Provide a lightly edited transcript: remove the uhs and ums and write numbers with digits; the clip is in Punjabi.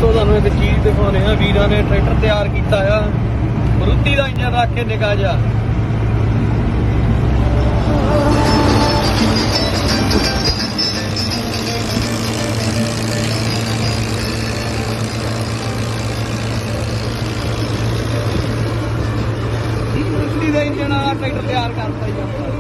ਦੋਸਤੋ ਤੁਹਾਨੂੰ ਇੱਕ ਚੀਜ਼ ਦਿਖਾਉਂਦੇ ਆ। ਵੀਰਾਂ ਨੇ ਟਰੈਕਟਰ ਤਿਆਰ ਕੀਤਾ ਆ, ਮਰੂਤੀ ਦਾ ਇੰਜਨ ਰੱਖ ਕੇ ਨਿੱਕਾ ਜਿਹਾ। ਮਰੂਤੀ ਦਾ ਇੰਜਨ ਵਾਲਾ ਟਰੈਕਟਰ ਤਿਆਰ ਕਰਤਾ ਜੀ ਆਪਾਂ।